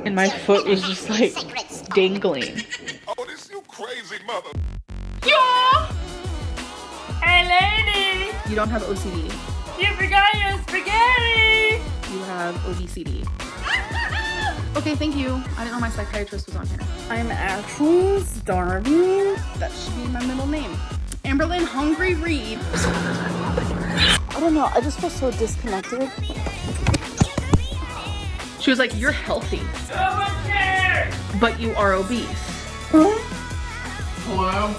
And my foot was just like dangling. Oh, this you crazy mother. Yo! Hey, lady! You don't have OCD. You forgot your spaghetti! You have obesity. Okay, thank you. I didn't know my psychiatrist was on here. I'm actually starving. That should be my middle name. Amberlynn Hungry Reed. I don't know, I just feel so disconnected. She was like, you're healthy, but you are obese. Hello?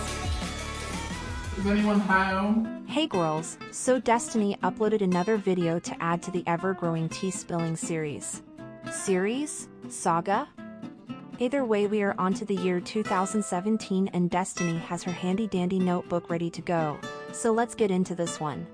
Is anyone home? Hey girls, so Destiny uploaded another video to add to the ever-growing tea spilling series. Series? Saga? Either way, we are on to the year 2017 and Destiny has her handy-dandy notebook ready to go. So let's get into this one.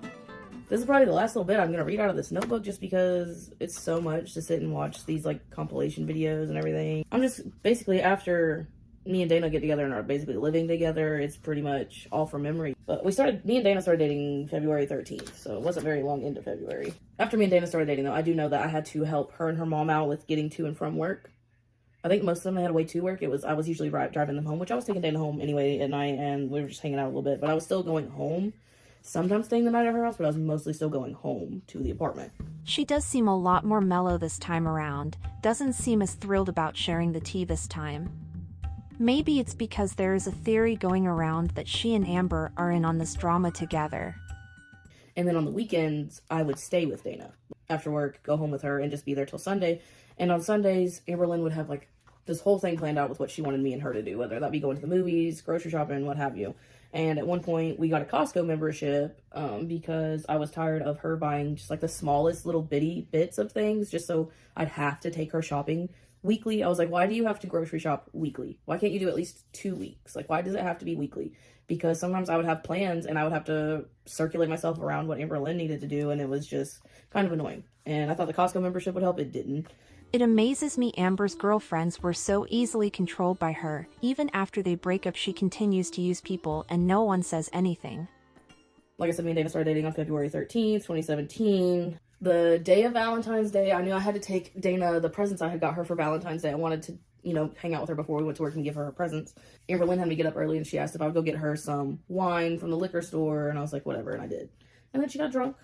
This is probably the last little bit I'm going to read out of this notebook just because it's so much to sit and watch these like compilation videos and everything. I'm just basically, after me and Dana get together and are basically living together, it's pretty much all from memory. But me and Dana started dating February 13th, so it wasn't very long into February. After me and Dana started dating though, I do know that I had to help her and her mom out with getting to and from work. I think most of them had a way to work. I was usually driving them home, which I was taking Dana home anyway at night, and we were just hanging out a little bit, but I was still going home. Sometimes staying the night at her house, but I was mostly still going home to the apartment. She does seem a lot more mellow this time around, doesn't seem as thrilled about sharing the tea this time. Maybe it's because there is a theory going around that she and Amber are in on this drama together. And then on the weekends, I would stay with Dana. After work, go home with her and just be there till Sunday. And on Sundays, Amberlynn would have like this whole thing planned out with what she wanted me and her to do, whether that be going to the movies, grocery shopping, what have you. And at one point, we got a Costco membership because I was tired of her buying just like the smallest little bitty bits of things just so I'd have to take her shopping weekly. I was like, why do you have to grocery shop weekly? Why can't you do at least 2 weeks? Like, why does it have to be weekly? Because sometimes I would have plans and I would have to circulate myself around what Amberlynn needed to do, and it was just kind of annoying. And I thought the Costco membership would help. It didn't. It amazes me Amber's girlfriends were so easily controlled by her. Even after they break up, she continues to use people and no one says anything. Like I said, me and Dana started dating on February 13th, 2017. The day of Valentine's Day, I knew I had to take Dana the presents I had got her for Valentine's Day. I wanted to, hang out with her before we went to work and give her her presents. Amberlynn had me get up early and she asked if I would go get her some wine from the liquor store, and I was like, whatever, and I did. And then she got drunk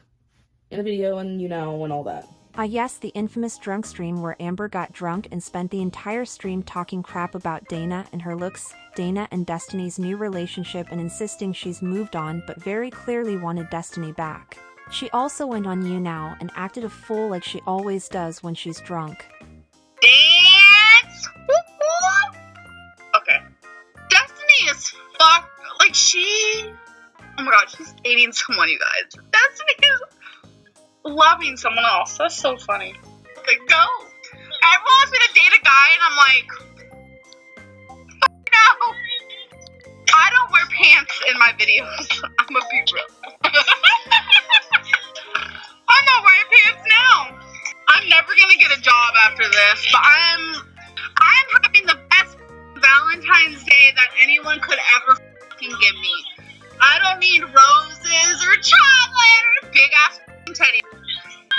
in a video and and all that. Ah yes, the infamous drunk stream where Amber got drunk and spent the entire stream talking crap about Dana and her looks, Dana and Destiny's new relationship, and insisting she's moved on but very clearly wanted Destiny back. She also went on YouNow and acted a fool like she always does when she's drunk. Dance! Okay. Destiny is fucked. Like, oh my god, she's dating someone, you guys. Destiny is loving someone else. That's so funny. Like, go. Everyone wants me to date a guy, and I'm like, no. I don't wear pants in my videos. I'm a be real. I'm not wearing pants now. I'm never gonna get a job after this, but I'm having the best Valentine's Day that anyone could ever fucking give me. I don't need roses or chocolate or big ass teddy.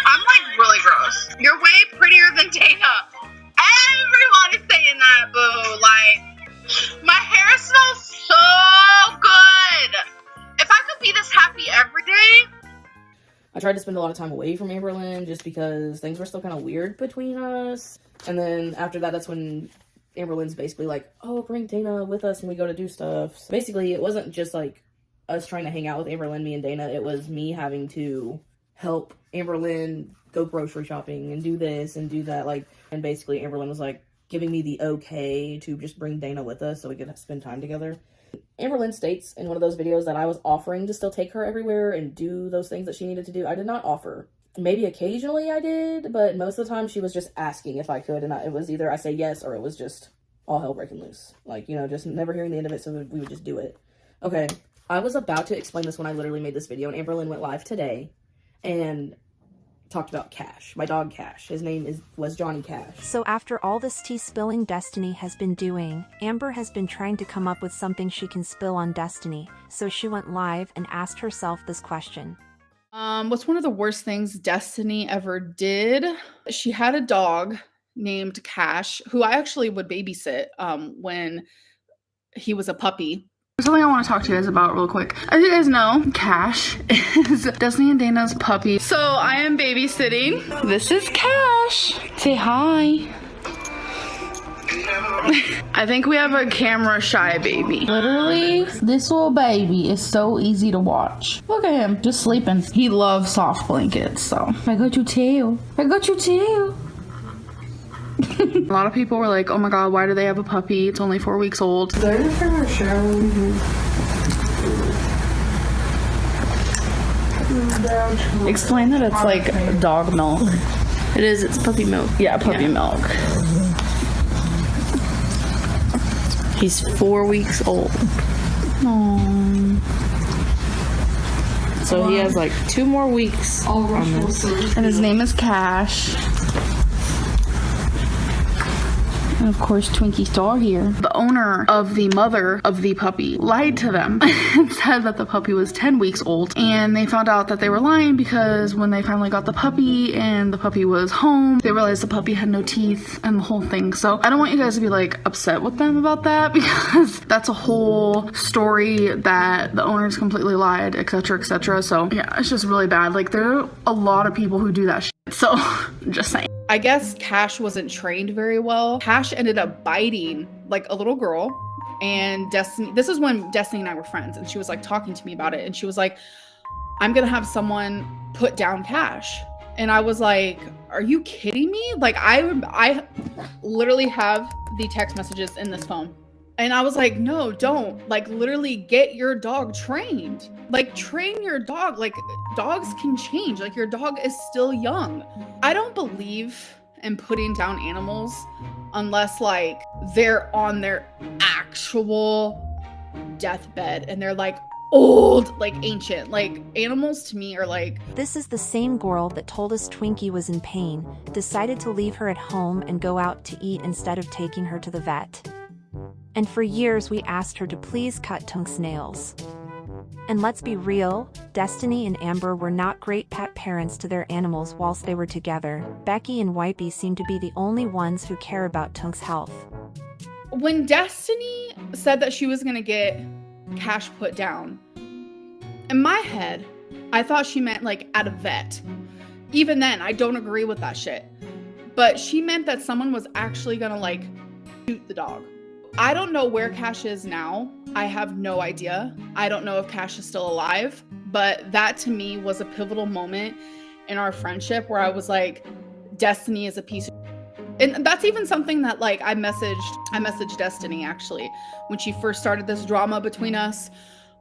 I'm like really gross. You're way prettier than Dana. Everyone is saying that, boo. Like, my hair smells so good. If I could be this happy every day. I tried to spend a lot of time away from Amberlynn just because things were still kind of weird between us. And then after that, that's when Amberlynn's basically like, oh, bring Dana with us when we go to do stuff. So basically, it wasn't just like us trying to hang out with Amberlynn, me and Dana. It was me having to help Amberlynn go grocery shopping and do this and do that. And basically Amberlynn was like giving me the okay to just bring Dana with us so we could spend time together. Amberlynn states in one of those videos that I was offering to still take her everywhere and do those things that she needed to do. I did not offer. Maybe occasionally I did, but most of the time she was just asking if I could, and it was either I say yes or it was just all hell breaking loose. Just never hearing the end of it, so we would just do it. Okay, I was about to explain this when I literally made this video, and Amberlynn went live today and talked about Cash, my dog Cash. His name was Johnny Cash. So after all this tea spilling Destiny has been doing, Amber has been trying to come up with something she can spill on Destiny, so she went live and asked herself this question. What's one of the worst things Destiny ever did? She had a dog named Cash, who I actually would babysit when he was a puppy. There's something I want to talk to you guys about real quick. As you guys know, Cash is Destiny and Dana's puppy. So I am babysitting. This is Cash. Say hi. I think we have a camera shy baby. Literally, this little baby is so easy to watch. Look at him, just sleeping. He loves soft blankets, so. I got your tail. I got your tail. A lot of people were like, oh my god, why do they have a puppy? It's only 4 weeks old. They're just in the shower. Explain that it's like dog milk. It is, it's puppy milk. Yeah, puppy milk. He's 4 weeks old. Aww. So he has like 2 more weeks on this. And his name is Cash. And of course, Twinkie Star here. The owner of the mother of the puppy lied to them and said that the puppy was 10 weeks old. And they found out that they were lying because when they finally got the puppy and the puppy was home, they realized the puppy had no teeth and the whole thing. So I don't want you guys to be like upset with them about that, because that's a whole story that the owners completely lied, etc, etc. So yeah, it's just really bad. Like, there are a lot of people who do that shit. So just saying. I guess Cash wasn't trained very well. Cash ended up biting like a little girl, and Destiny, this is when Destiny and I were friends, and she was like talking to me about it, and she was like, I'm gonna have someone put down Cash. And I was like, are you kidding me? Like, I literally have the text messages in this phone. And I was like, no, don't. Like, literally get your dog trained. Like, train your dog. Like, dogs can change. Like, your dog is still young. I don't believe in putting down animals unless, like, they're on their actual deathbed and they're, like, old, like, ancient. Like, animals to me are, like... This is the same girl that told us Twinkie was in pain, decided to leave her at home and go out to eat instead of taking her to the vet. And for years we asked her to please cut Tunk's nails. And let's be real, Destiny and Amber were not great pet parents to their animals whilst they were together. Becky and Wipey seem to be the only ones who care about Tunk's health. When Destiny said that she was gonna get Cash put down, in my head, I thought she meant like at a vet. Even then, I don't agree with that shit. But she meant that someone was actually gonna like shoot the dog. I don't know where Cash is now. I have no idea. I don't know if Cash is still alive, but that to me was a pivotal moment in our friendship where I was like, Destiny is a piece of shit. And that's even something that like I messaged Destiny actually when she first started this drama between us.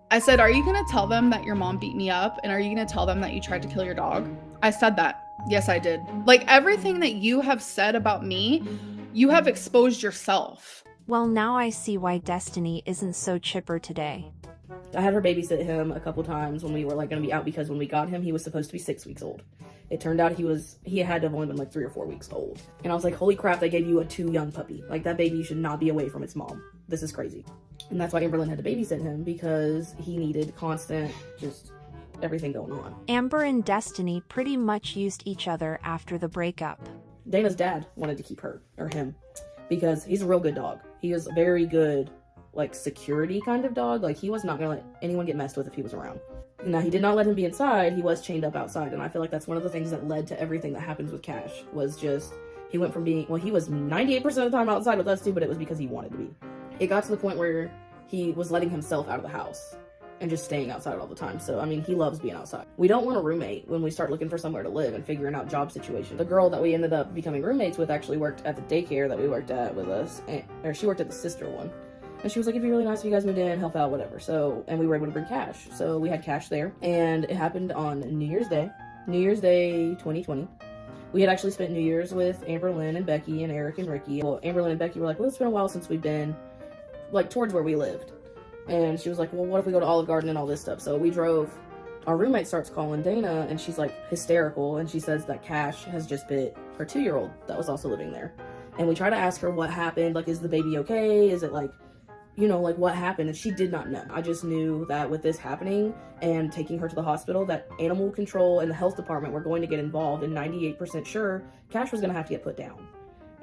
I said, are you gonna tell them that your mom beat me up? And are you gonna tell them that you tried to kill your dog? I said that. Yes, I did. Like, everything that you have said about me, you have exposed yourself. Well, now I see why Destiny isn't so chipper today. I had her babysit him a couple times when we were like gonna be out, because when we got him, he was supposed to be 6 weeks old. It turned out he had to have only been like 3 or 4 weeks old. And I was like, holy crap, they gave you a too young puppy. Like, that baby should not be away from its mom. This is crazy. And that's why AMBERLYNN had to babysit him, because he needed constant, just everything going on. Amber and Destiny pretty much used each other after the breakup. Dana's dad wanted to keep him, because he's a real good dog. He is a very good, like, security kind of dog. Like, he was not gonna let anyone get messed with if he was around. Now, he did not let him be inside. He was chained up outside, and I feel like that's one of the things that led to everything that happens with Cash, was just, he went from being, well, he was 98% of the time outside with us too, but it was because he wanted to be. It got to the point where he was letting himself out of the house and just staying outside all the time. So, I mean, he loves being outside. We don't want a roommate when we start looking for somewhere to live and figuring out job situations. The girl that we ended up becoming roommates with actually worked at the daycare that we worked at with us, or she worked at the sister one. And she was like, it'd be really nice if you guys moved in, help out, whatever. So, and we were able to bring Cash. So we had Cash there, and it happened on New Year's Day 2020. We had actually spent New Year's with AMBERLYNN and Becky and Eric and Ricky. Well, AMBERLYNN and Becky were like, well, it's been a while since we've been, like, towards where we lived. And she was like, well, what if we go to Olive Garden and all this stuff? So we drove. Our roommate starts calling Dana, and she's, like, hysterical. And she says that Cash has just bit her 2-year-old that was also living there. And we try to ask her what happened. Like, is the baby okay? Is it, like, you know, like, what happened? And she did not know. I just knew that with this happening and taking her to the hospital, that animal control and the health department were going to get involved, and 98% sure Cash was going to have to get put down.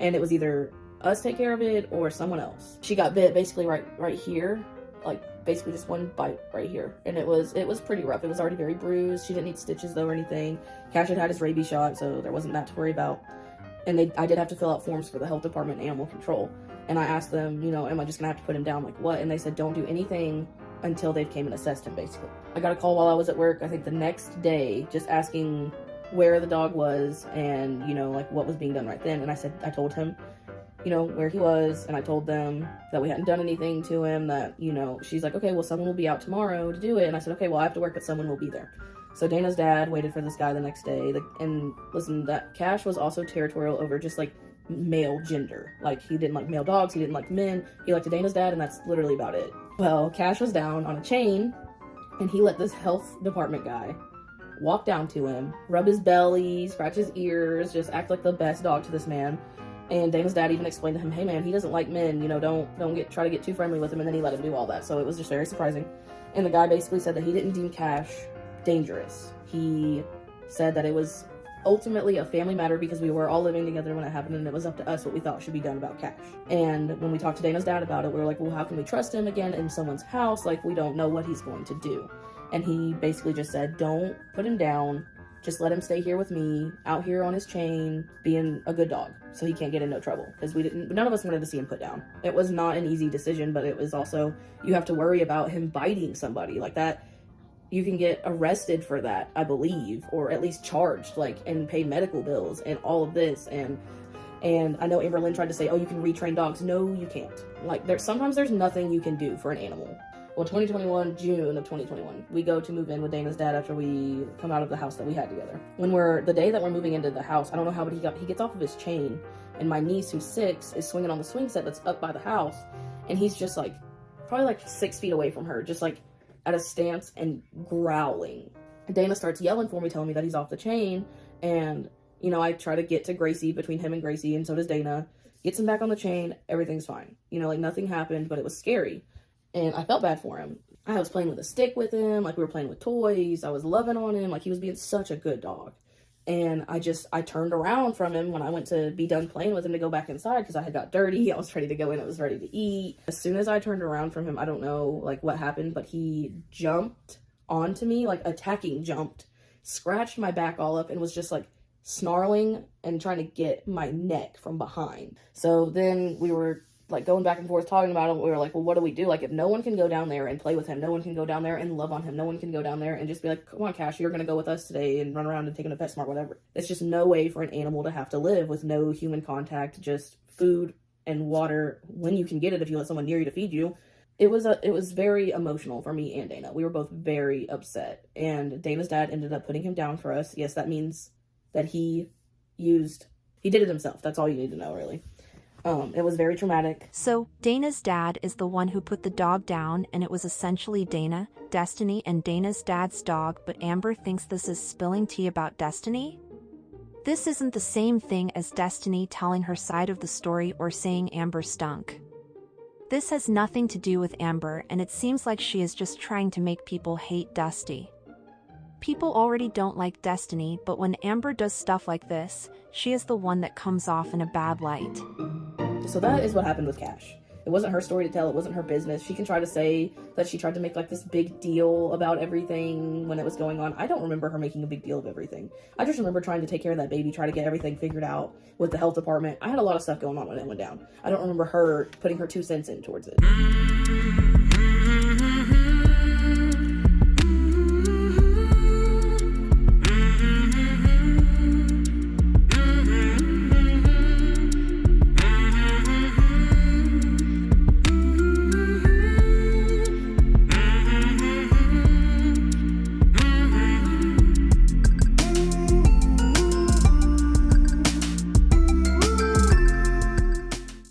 and it was either us take care of it or someone else. She got bit basically right here, like basically just one bite right here, and it was pretty rough. It was already very bruised. She didn't need stitches though or anything. Cash had his rabies shot, so there wasn't that to worry about. And I did have to fill out forms for the health department and animal control, and I asked them, you know, am I just gonna have to put him down, like what? And they said don't do anything until they came and assessed him, basically. I got a call while I was at work, I think the next day, just asking where the dog was and, you know, like what was being done right then. And I told him, you know, where he was, and I told them that we hadn't done anything to him, that, you know, she's like, okay, well, someone will be out tomorrow to do it. And I said, okay, well, I have to work, but someone will be there. So Dana's dad waited for this guy the next day. And listen, that Cash was also territorial over just like male gender. Like, he didn't like male dogs, he didn't like men, he liked Dana's dad, and that's literally about it. Well, Cash was down on a chain, and he let this health department guy walk down to him, rub his belly, scratch his ears, just act like the best dog to this man. And Dana's dad even explained to him, hey man, he doesn't like men, you know, don't try to get too friendly with him. And then he let him do all that. So it was just very surprising. And the guy basically said that he didn't deem Cash dangerous. He said that it was ultimately a family matter because we were all living together when it happened, and it was up to us what we thought should be done about Cash. And when we talked to Dana's dad about it, we were like, well, how can we trust him again in someone's house? Like, we don't know what he's going to do. And he basically just said, don't put him down. Just let him stay here with me, out here on his chain, being a good dog, so he can't get in no trouble. Because none of us wanted to see him put down. It was not an easy decision, but it was also, you have to worry about him biting somebody like that. You can get arrested for that, I believe, or at least charged, like, and pay medical bills and all of this. And I know Amberlynn tried to say, oh, you can retrain dogs. No, you can't. Like, sometimes there's nothing you can do for an animal. Well, June of 2021, we go to move in with Dana's dad after we come out of the house that we had together. The day that we're moving into the house, I don't know how, but he gets off of his chain, and my niece, who's 6, is swinging on the swing set that's up by the house, and he's just like, probably like 6 feet away from her, just like at a stance and growling. Dana starts yelling for me, telling me that he's off the chain, and, you know, I try to get to Gracie, between him and Gracie, and so does Dana, gets him back on the chain, everything's fine. You know, like, nothing happened, but it was scary. And I felt bad for him. I was playing with a stick with him, like we were playing with toys. I was loving on him, like he was being such a good dog. And I turned around from him when I went to be done playing with him to go back inside because I had got dirty. I was ready to go in. I was ready to eat. As soon as I turned around from him, I don't know like what happened, but he jumped onto me, like jumped, scratched my back all up, and was just like snarling and trying to get my neck from behind. So then we were like going back and forth talking about it. We were like, well, what do we do? Like, if no one can go down there and play with him, no one can go down there and love on him, no one can go down there and just be like, come on, Cash, you're gonna go with us today and run around and take him to PetSmart, whatever. It's just no way for an animal to have to live with no human contact, just food and water when you can get it if you let someone near you to feed you. It was very emotional for me and Dana. We were both very upset, and Dana's dad ended up putting him down for us. Yes, that means that he did it himself. That's all you need to know, really. It was very traumatic. So, Dana's dad is the one who put the dog down, and it was essentially Dana, Destiny, and Dana's dad's dog, but Amber thinks this is spilling tea about Destiny? This isn't the same thing as Destiny telling her side of the story or saying Amber stunk. This has nothing to do with Amber, and it seems like she is just trying to make people hate Dusty. People already don't like Destiny, but when Amber does stuff like this, she is the one that comes off in a bad light. So that is what happened with Cash. It wasn't her story to tell, it wasn't her business. She can try to say that she tried to make like this big deal about everything when it was going on. I don't remember her making a big deal of everything. I just remember trying to take care of that baby, try to get everything figured out with the health department. I had a lot of stuff going on when it went down. I don't remember her putting her 2 cents in towards it.